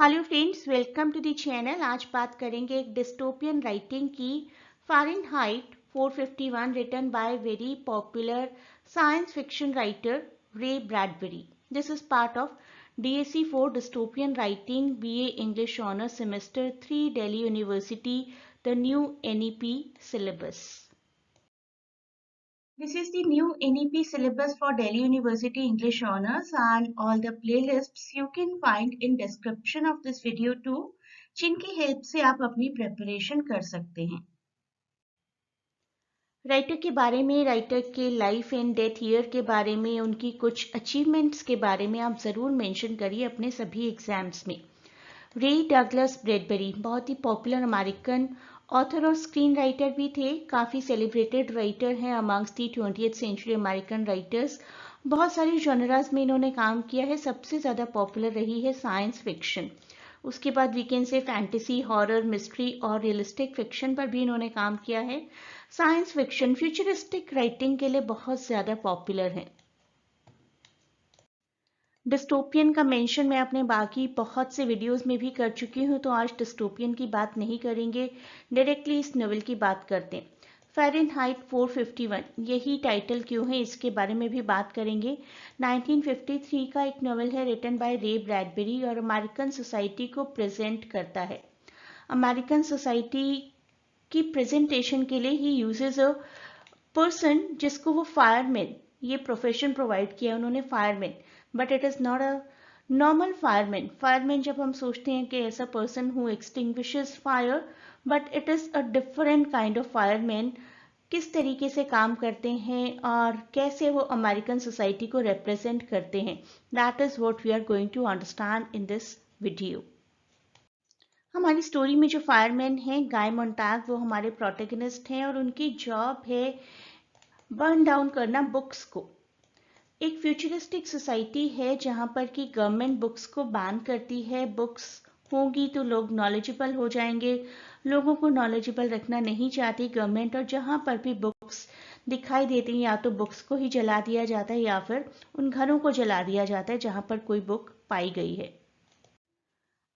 Hello friends, welcome to the channel. आज बात करेंगे एक डिस्टोपियन राइटिंग की, Fahrenheit 451, written by very popular science fiction writer Ray Bradbury. This is part of DSC 4 dystopian writing BA English honours semester 3 Delhi University, the new NEP syllabus. This is the new NEP syllabus for Delhi University English Honours, and all the playlists you can find in description of this video too, जिनकी help से आप अपनी preparation कर सकते हैं। Writer के बारे में, राइटर के लाइफ एंड डेथ ईयर के बारे में, उनकी कुछ अचीवमेंट्स के बारे में आप ज़रूर मेंशन करिए अपने सभी एग्जाम्स में। रे डगलस ब्रैडबरी बहुत ही पॉपुलर अमेरिकन ऑथर और स्क्रीन राइटर भी थे। काफ़ी सेलिब्रेटेड राइटर हैं amongst the 20th century American writers. बहुत सारे जॉनरास में इन्होंने काम किया है। सबसे ज़्यादा पॉपुलर रही है साइंस फिक्शन। उसके बाद वीकेंड से फैंटेसी, हॉरर, मिस्ट्री और रियलिस्टिक फिक्शन पर भी इन्होंने काम किया है। साइंस फिक्शन फ्यूचरिस्टिक राइटिंग के लिए बहुत ज़्यादा पॉपुलर है। डिस्टोपियन का मेंशन मैं अपने बाकी बहुत से वीडियोस में भी कर चुकी हूँ, तो आज डिस्टोपियन की बात नहीं करेंगे, डायरेक्टली इस नॉवेल की बात करते हैं। फ़ारेनहाइट 451, यही टाइटल क्यों है इसके बारे में भी बात करेंगे। 1953 का एक नॉवेल है, रिटन बाय रे ब्रैडबरी, और अमेरिकन सोसाइटी को प्रेजेंट करता है। अमेरिकन सोसाइटी की प्रेजेंटेशन के लिए ही यूजेज अ पर्सन जिसको वो फायरमैन, ये प्रोफेशन प्रोवाइड किया उन्होंने, fireman, but it is not a normal fireman. Fireman जब हम सोचते हैं कि ऐसा person who extinguishes fire, but it is a different kind of fireman. किस तरीके से काम करते हैं और कैसे वो अमेरिकन सोसाइटी को रिप्रेजेंट करते हैं, that is what we are going to understand in this video. हमारी स्टोरी में जो फायरमैन हैं, गाय मोंटाग, वो हमारे प्रोटेगनिस्ट हैं और उनकी जॉब है बर्न डाउन करना बुक्स को। एक फ्यूचरिस्टिक सोसाइटी है जहाँ पर कि गवर्नमेंट बुक्स को बैन करती है। बुक्स होगी तो लोग नॉलेजेबल हो जाएंगे, लोगों को नॉलेजेबल रखना नहीं चाहती गवर्नमेंट, और जहाँ पर भी बुक्स दिखाई देती हैं या तो बुक्स को ही जला दिया जाता है या फिर उन घरों को जला दिया जाता है जहाँ पर कोई बुक पाई गई है।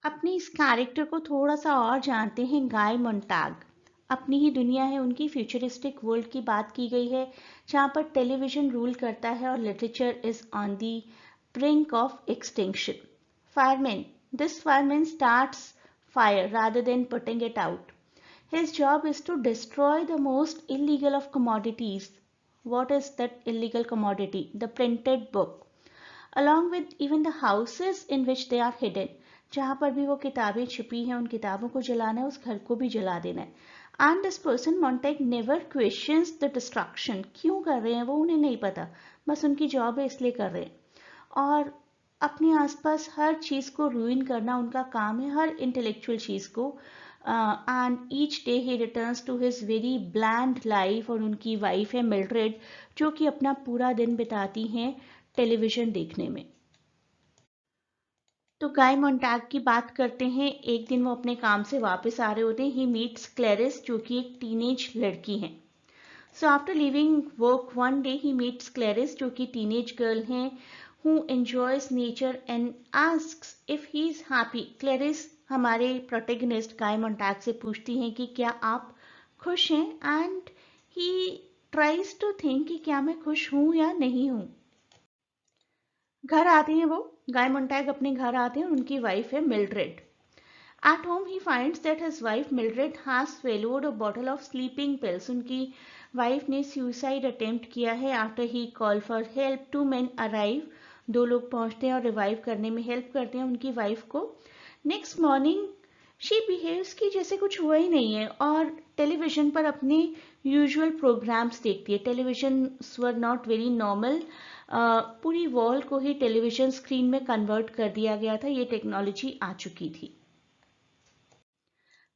अपनी इस कैरेक्टर को थोड़ा सा और जानते हैं। गाय मोंटाग अपनी ही दुनिया है, उनकी फ्यूचरिस्टिक वर्ल्ड की बात की गई है जहाँ पर टेलीविजन रूल करता है और literature is on the brink of extinction. Fireman, this fireman starts fire rather than putting it out. His job is to destroy the most illegal of commodities. What is that illegal commodity? The printed book. Along with even the houses in which they are hidden. जहाँ पर भी वो किताबें छिपी हैं, उन किताबों को जलाना है, उस घर को भी जला देना है। And this person Montague never questions the destruction. क्यों कर रहे हैं वो उन्हें नहीं पता, बस उनकी जॉब है इसलिए कर रहे हैं। और अपने आसपास हर चीज़ को रूइन करना उनका काम है, हर इंटेलेक्चुअल चीज़ को। And each day he returns to his very bland life. और उनकी वाइफ है मिल्ड्रेड, जो कि अपना पूरा दिन बिताती हैं टेलीविज़न देखने में। तो गाय मोंटाग की बात करते हैं। एक दिन वो अपने काम से वापस आ रहे होते हैं। ही मीट्स क्लेरिस, जो कि एक टीनेज लड़की हैं। So after living work one day he meets Clarisse, जो कि टीनेज गर्ल हैं, who enjoys nature and asks if he is happy. Clarisse हमारे प्रोटेगनिस्ट गाय मोंटाग से पूछती हैं कि क्या आप खुश हैं, and he tries to think कि क्या मैं खुश हूँ या नहीं हूँ। घर आते हैं वो, गाय मोंटैग अपने घर आते हैं, उनकी वाइफ है Mildred. At home he finds that his wife Mildred has swallowed a bottle of sleeping pills. उनकी वाइफ ने सुसाइड अटेम्प्ट किया है। After he call for help, 2 men arrive. 2 लोग पहुंचते हैं और रिवाइव करने में हेल्प करते हैं उनकी वाइफ को। नेक्स्ट मॉर्निंग शी बिहेव्स की जैसे कुछ हुआ ही नहीं है और टेलीविजन पर अपने यूजुअल प्रोग्राम्स देखती है। Television were not very normal. पूरी वॉल को ही टेलीविजन स्क्रीन में कन्वर्ट कर दिया गया था, ये टेक्नोलॉजी आ चुकी थी।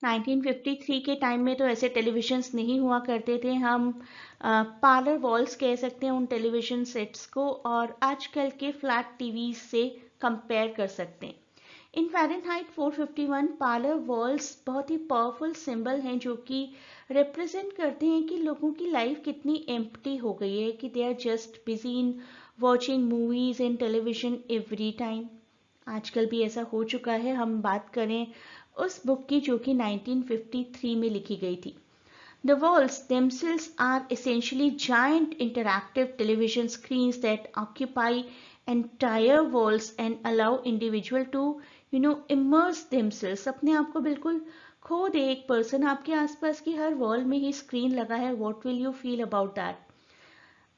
1953 के टाइम में तो ऐसे टेलीविजन्स नहीं हुआ करते थे। हम पार्लर वॉल्स कह सकते हैं उन टेलीविजन सेट्स को, और आजकल के फ्लैट टीवी से कंपेयर कर सकते हैं। इन फ़ारेनहाइट 451 पार्लर वॉल्स बहुत ही पावरफुल सिंबल हैं जो कि रिप्रेजेंट करते हैं कि लोगों की लाइफ कितनी एम्प्टी हो गई है, कि they are just busy in watching movies and television every time. आजकल भी ऐसा हो चुका है। हम बात करें उस बुक की जो कि 1953 में लिखी गई थी। The walls themselves are essentially giant interactive television screens that occupy entire walls and allow individual to immerse themselves। अपने आप को बिल्कुल खो दे एक पर्सन। आपके आसपास की हर वॉल में ही स्क्रीन लगा है। What will you feel about that?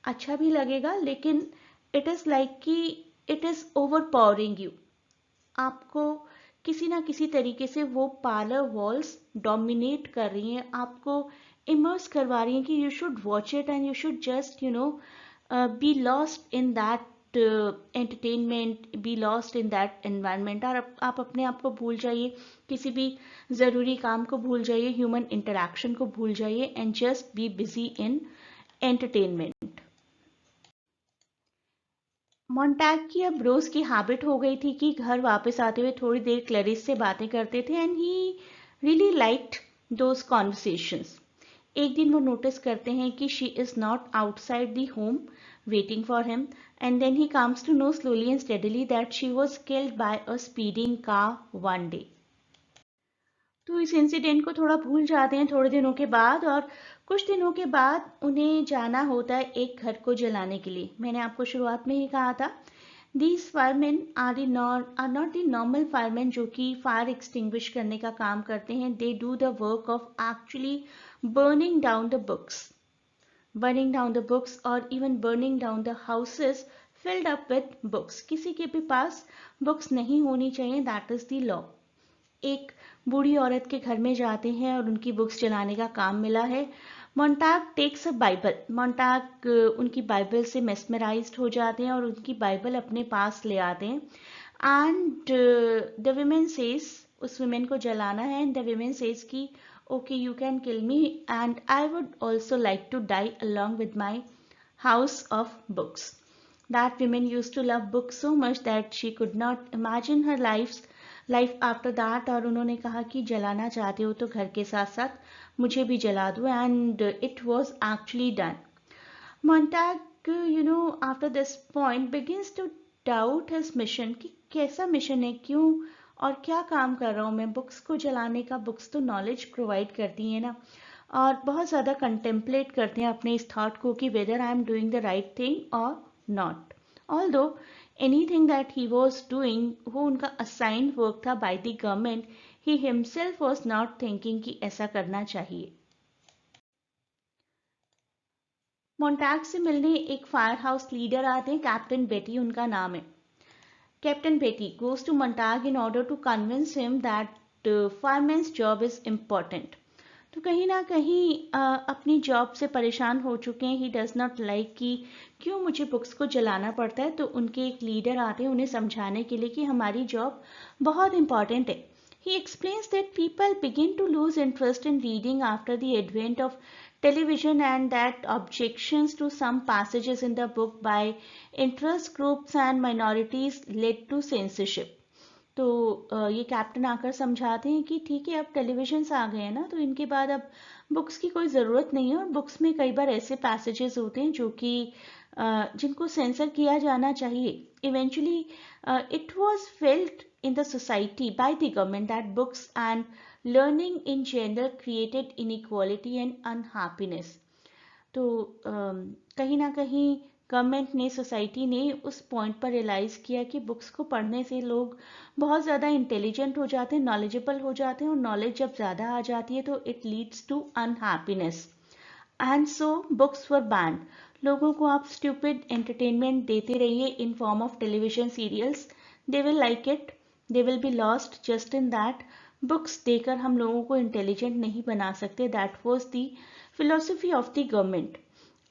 अच्छा भी लगेगा, लेकिन इट इज़ लाइक कि it is over powering you. आपको किसी ना किसी तरीके से वो पार्लर वॉल्स डोमिनेट कर रही हैं, आपको इमर्स करवा रही हैं कि you should watch it and you should just be lost in that entertainment, be lost in that environment. और आप अपने आप को भूल जाइए, किसी भी ज़रूरी काम को भूल जाइए, ह्यूमन इंटरेक्शन को भूल जाइए and just be busy in entertainment. Montag की अब रोज की हैबिट हो गई थी कि घर वापस आते हुए थोड़ी देर क्लैरिस से बातें करते थे and he really liked those conversations. एक दिन वो नोटिस करते हैं कि she is not outside the home waiting for him and then he comes to know slowly and steadily that she was killed by a speeding car one day. तो इस incident को थोड़ा भूल जाते हैं थोड़े दिनों के बाद, और कुछ दिनों के बाद उन्हें जाना होता है एक घर को जलाने के लिए। मैंने आपको शुरुआत में ही कहा था, these fireman are not the normal fireman जो कि फायर एक्सटिंग्विश करने का काम करते हैं। They do the work of actually burning down the books और even burning down the houses filled up with books. किसी के भी पास बुक्स नहीं होनी चाहिए, दैट इज द लॉ। एक बूढ़ी औरत के घर में जाते हैं और उनकी बुक्स जलाने का काम मिला है। मोन्टाग टेक्स अ बाइबल। मोन्टाग उनकी बाइबल से मेस्मराइज्ड हो जाते हैं और उनकी बाइबल अपने पास ले आते हैं एंड द विमेन सेज, उस विमेन को जलाना है एंड द विमेन सेज कि okay you can kill me and I would also like to die along with my house of books. That woman used to love books so much that she could not imagine her life after that। और उन्होंने कहा कि जलाना चाहते हो तो घर के साथ साथ मुझे भी जला दो and it was actually done. Montag after this point begins to doubt his mission कि कैसा मिशन है, क्यों और क्या काम कर रहा हूँ मैं। बुक्स को जलाने का, बुक्स तो नॉलेज प्रोवाइड करती है ना, और बहुत ज़्यादा कंटेम्पलेट करते हैं अपने इस थॉट को कि whether I am doing the right thing और not. Although anything that he was doing वो उनका असाइंड वर्क था by the government, he himself was not thinking कि ऐसा करना चाहिए। मोन्टैग से मिलने एक फायर हाउस लीडर आते हैं, कैप्टन बेटी उनका नाम है। कैप्टन बेटी goes to Montag in order to convince him that fireman's job is important। तो कहीं ना कहीं अपनी जॉब से परेशान हो चुके हैं। ही डज नॉट लाइक कि क्यों मुझे बुक्स को जलाना पड़ता है। तो उनके एक लीडर आते हैं उन्हें समझाने के लिए कि हमारी जॉब बहुत इंपॉर्टेंट है। He explains that people begin to lose interest in reading after the advent of television and that objections to some passages in the book by interest groups and minorities led to censorship। तो ये captain आकर समझाते हैं कि ठीक है, अब television आ गए हैं ना, तो इनके बाद अब बुक्स की कोई ज़रूरत नहीं है। और बुक्स में कई बार ऐसे पैसेजेस होते हैं जो कि जिनको सेंसर किया जाना चाहिए। Eventually it was felt in the society by the government that books and learning in general created inequality and unhappiness। तो कहीं ना कहीं गवर्नमेंट ने, सोसाइटी ने उस पॉइंट पर रियलाइज़ किया कि बुक्स को पढ़ने से लोग बहुत ज़्यादा इंटेलिजेंट हो जाते हैं, नॉलेजेबल हो जाते हैं, और नॉलेज जब ज़्यादा आ जाती है तो it leads to unhappiness and so books were banned. लोगों को आप स्टूपिड एंटरटेनमेंट देते रहिए in form of television serials, they will like it, they will be lost just in that. Books देकर हम लोगों को इंटेलिजेंट नहीं बना सकते। That was the philosophy of the government.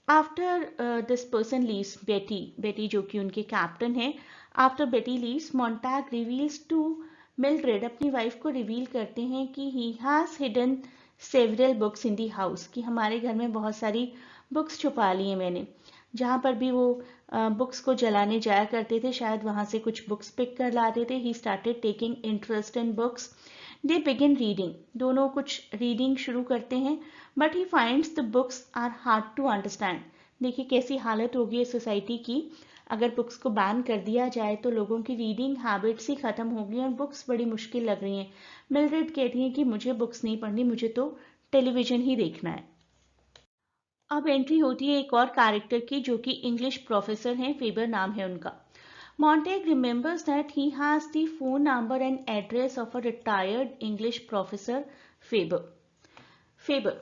After this person leaves, Beatty जो कि उनके कैप्टन है, after Beatty leaves Montag reveals to Mildred, अपनी वाइफ को रिवील करते हैं कि he has hidden several books in the house, कि हमारे घर में बहुत सारी बुक्स छुपा ली हैं मैंने। जहाँ पर भी वो बुक्स को जलाने जाया करते थे, शायद वहाँ से कुछ बुक्स पिक कर लाते थे। He started taking interest in books, they begin reading, दोनों कुछ रीडिंग शुरू करते हैं, but he finds the books are hard to understand. देखिए कैसी हालत होगी इस सोसाइटी की अगर बुक्स को बैन कर दिया जाए तो लोगों की रीडिंग हैबिट्स ही ख़त्म होगी और बुक्स बड़ी मुश्किल लग रही हैं। मिल्ड्रेड कहती हैं कि मुझे बुक्स नहीं पढ़नी, मुझे तो टेलीविज़न ही देखना है। अब एंट्री होती है एक और कैरेक्टर की जो कि इंग्लिश प्रोफेसर हैं, फेबर नाम है उनका। Montague remembers that he has the phone number and address of a retired English professor, Faber. Faber.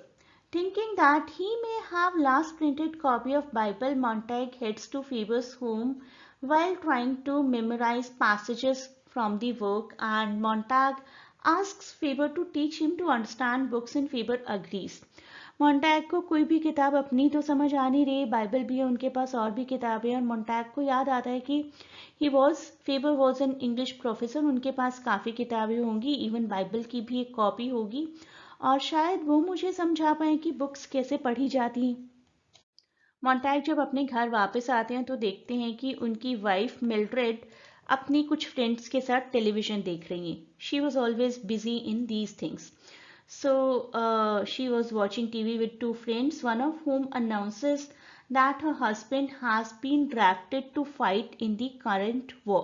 Thinking that he may have last printed copy of Bible, Montague heads to Faber's home while trying to memorize passages from the work, and Montague asks Faber to teach him to understand books, and Faber agrees. मोन्टैग को कोई भी किताब अपनी तो समझ आ नहीं रही, Bible भी है उनके पास और भी किताबें, और मोन्टैग को याद आता है कि Faber was an English professor, उनके पास काफ़ी किताबें होंगी, इवन बाइबल की भी एक कॉपी होगी, और शायद वो मुझे समझा पाए कि बुक्स कैसे पढ़ी जाती हैं। मोन्टैग जब अपने घर वापस आते हैं तो देखते हैं कि उनकी वाइफ मिल्ड्रेड अपनी कुछ फ्रेंड्स के साथ टेलीविज़न देख रही हैं। She was always busy in these things. So she was watching TV with two friends, one of whom announces that her husband has been drafted to fight in the current war.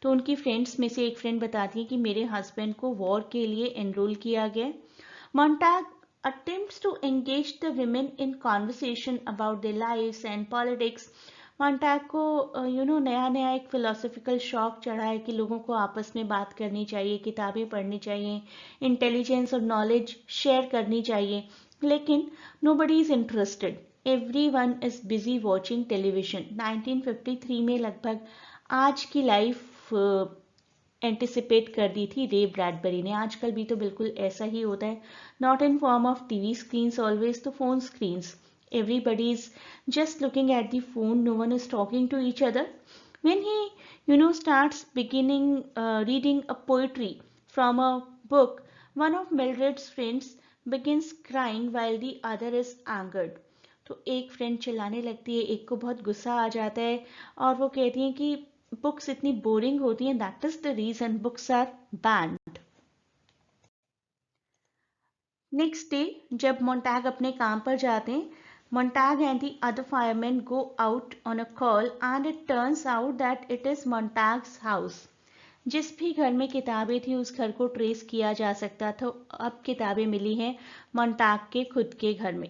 तो उनकी friends में से एक friend बताती है कि मेरे husband को वॉर के लिए एनरोल किया गया। Montag attempts to engage the women in conversation about their lives and politics. मोन्टैग को नया नया एक फिलोसफिकल शौक चढ़ा है कि लोगों को आपस में बात करनी चाहिए, किताबें पढ़नी चाहिए, इंटेलिजेंस और नॉलेज शेयर करनी चाहिए, लेकिन nobody is interested, everyone is busy watching television. 1953 में लगभग आज की लाइफ एंटिसिपेट कर दी थी रे ब्रैडबरी ने। आजकल भी तो बिल्कुल ऐसा ही होता है, not in form of TV screens always, तो phone screens, everybody is just looking at the phone, no one is talking to each other. When he starts beginning reading a poetry from a book, one of Mildred's friends begins crying while the other is angered. तो एक friend चिल्लाने लगती है, एक को बहुत गुस्सा आ जाता है, और वो कहती हैं कि बुक्स इतनी बोरिंग होती हैं, that is the reason books are banned. Next day जब मोन्टैग अपने काम पर जाते हैं, Montag and the other firemen go out on a call, and it turns out that it is Montag's house. जिस भी घर में किताबें थी उस घर को ट्रेस किया जा सकता था, अब किताबें मिली हैं मोन्टाग के खुद के घर में।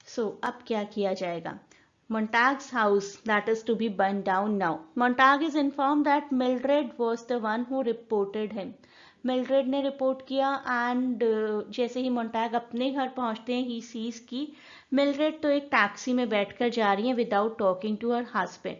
अब क्या किया जाएगा? Montag's house that is to be burned down now. Montag is informed that Mildred was the one who reported him. Mildred ने रिपोर्ट किया, एंड जैसे ही मोन्टैग अपने घर पहुंचते हैं, ही सीज की मिल्ड्रेड तो एक टैक्सी में बैठकर जा रही हैं without talking to her husband.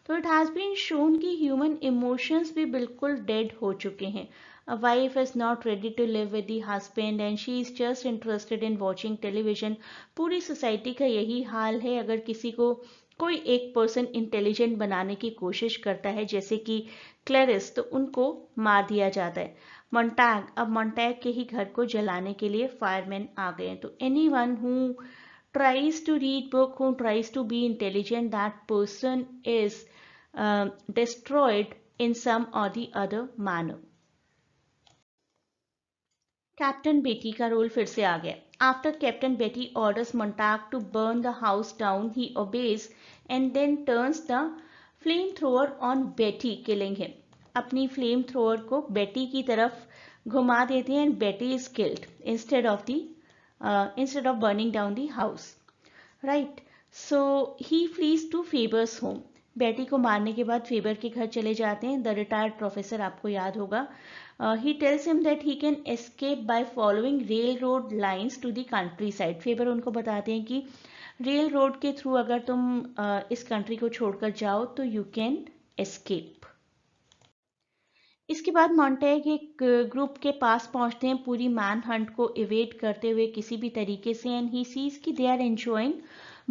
तो इट हैज़ बीन शोन कि ह्यूमन इमोशंस भी बिल्कुल डेड हो चुके हैं। A wife is not ready to live with the husband and she is just interested in watching television. पूरी सोसाइटी का यही हाल है। अगर किसी को कोई एक पर्सन इंटेलिजेंट बनाने की कोशिश करता है जैसे कि क्लैरिस, तो उनको मार दिया जाता है। अब मोन्टैग के ही घर को जलाने के लिए फायरमैन आ गए हैं। तो anyone who tries to read book, who tries to be intelligent, that person is destroyed in some or the other manner. Captain Beatty का रोल फिर से आ गया। After captain Beatty orders Montag to burn the house down, he obeys and then turns the flamethrower on Beatty, killing him. अपनी flamethrower को Beatty की तरफ घुमा देते हैं, and Beatty is killed instead of burning down the house. Right, so he flees to Faber's home. Beatty को मारने के बाद फेबर के घर चले जाते हैं। द रिटायर्ड प्रोफेसर, आपको याद होगा, he tells him that he can escape by following railroad lines to the countryside. Faber उनको बताते हैं कि रेल रोड के थ्रू अगर तुम इस कंट्री को छोड़कर जाओ तो यू कैन एस्केप। इसके बाद मोन्टैग एक ग्रुप के पास पहुंचते हैं पूरी मैन हंट को इवेट करते हुए किसी भी तरीके से, एंड ही सीज कि दे आर एंजॉइंग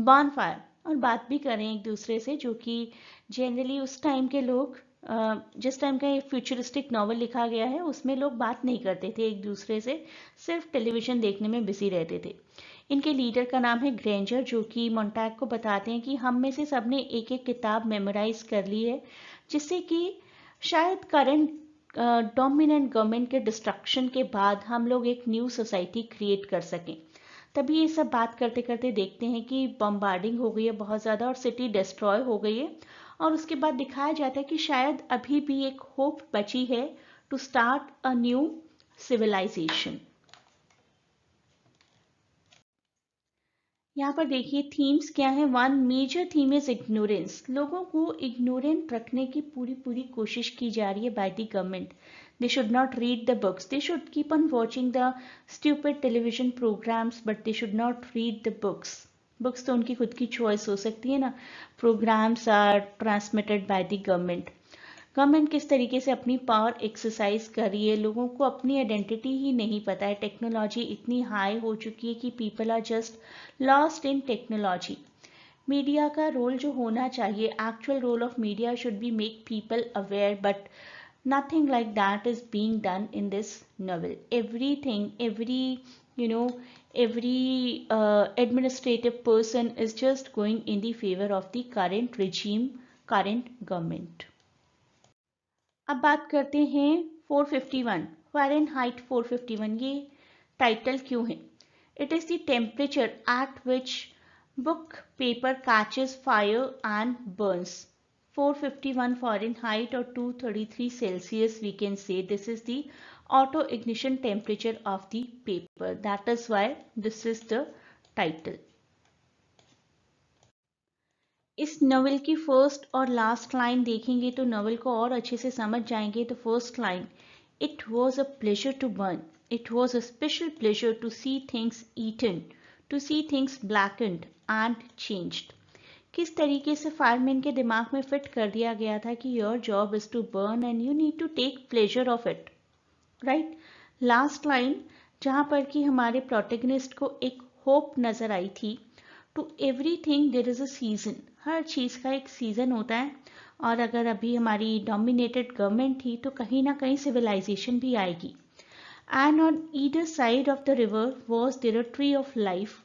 बॉनफायर, और बात भी करें एक दूसरे से, जो कि जनरली उस टाइम के लोग, जिस टाइम का एक फ्यूचरिस्टिक नॉवल लिखा गया है उसमें लोग बात नहीं करते थे एक दूसरे से, सिर्फ टेलीविज़न देखने में बिजी रहते थे। इनके लीडर का नाम है ग्रेंजर, जो कि मोन्टैग को बताते हैं कि हम में से सब ने एक एक किताब मेमोराइज कर ली है, जिससे कि शायद करंट डोमिनेंट गवर्नमेंट के डिस्ट्रक्शन के बाद हम लोग एक न्यू सोसाइटी क्रिएट कर सकें। तभी ये सब बात करते करते देखते हैं कि बम्बार्डिंग हो गई है बहुत ज़्यादा और सिटी डिस्ट्रॉय हो गई है, और उसके बाद दिखाया जाता है कि शायद अभी भी एक होप बची है to start a new civilisation. यहाँ पर देखिए थीम्स क्या है। One major theme is ignorance. लोगों को इग्नोरेंट रखने की पूरी पूरी कोशिश की जा रही है by the government. They should not read the books, they should keep on watching the stupid television programmes, but they should not read the books. Books तो उनकी खुद की चॉइस हो सकती है ना। Programmes are transmitted by the government. Government किस तरीके से अपनी पावर एक्सरसाइज कर रही है, लोगों को अपनी आइडेंटिटी ही नहीं पता है। टेक्नोलॉजी इतनी हाई हो चुकी है कि people are just lost in technology. Media का रोल जो होना चाहिए, actual role of media should be make people aware, but nothing like that is being done in this novel. Everything, you know every administrative person is just going in the favor of the current regime, current government. अब बात करते हैं 451 Fahrenheit 451। ये title क्यों है? It is the temperature at which book paper catches fire and burns. 451 Fahrenheit और 233 Celsius, we can say this is the auto ignition temperature of the paper, that is why this is the title. इस novel की first और last line देखेंगे तो novel को और अच्छे से समझ जाएंगे। तो first line, it was a pleasure to burn, it was a special pleasure to see things eaten, to see things blackened and changed. किस तरीके से फायरमैन के दिमाग में फिट कर दिया गया था कि your job is to burn and you need to take pleasure of it, right. Last line जहाँ पर कि हमारे प्रोटेगनिस्ट को एक होप नजर आई थी, to everything there is a season. हर चीज़ का एक सीज़न होता है, और अगर अभी हमारी डोमिनेटेड गवर्नमेंट थी तो कहीं ना कहीं सिविलाइजेशन भी आएगी। And on either side of the river was there a tree of life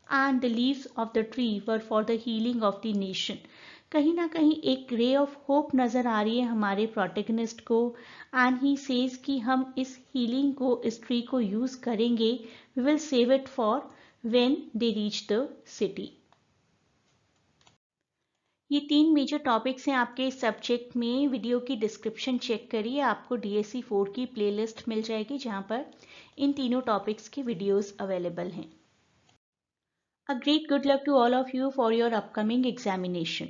and the leaves of the tree were for the healing of the nation. कहीं ना कहीं एक रे ऑफ होप नज़र आ रही है हमारे प्रोटेगनिस्ट को, एंड ही सेज कि हम इस हीलिंग को, इस ट्री को यूज़ करेंगे, we will save it for when they reach the city. ये 3 मेजर टॉपिक्स हैं आपके इस सब्जेक्ट में। वीडियो की डिस्क्रिप्शन चेक करिए, आपको DSC 4 की प्लेलिस्ट मिल जाएगी जहां पर इन तीनों टॉपिक्स की वीडियोस अवेलेबल हैं। A great good luck to all of you for your upcoming examination.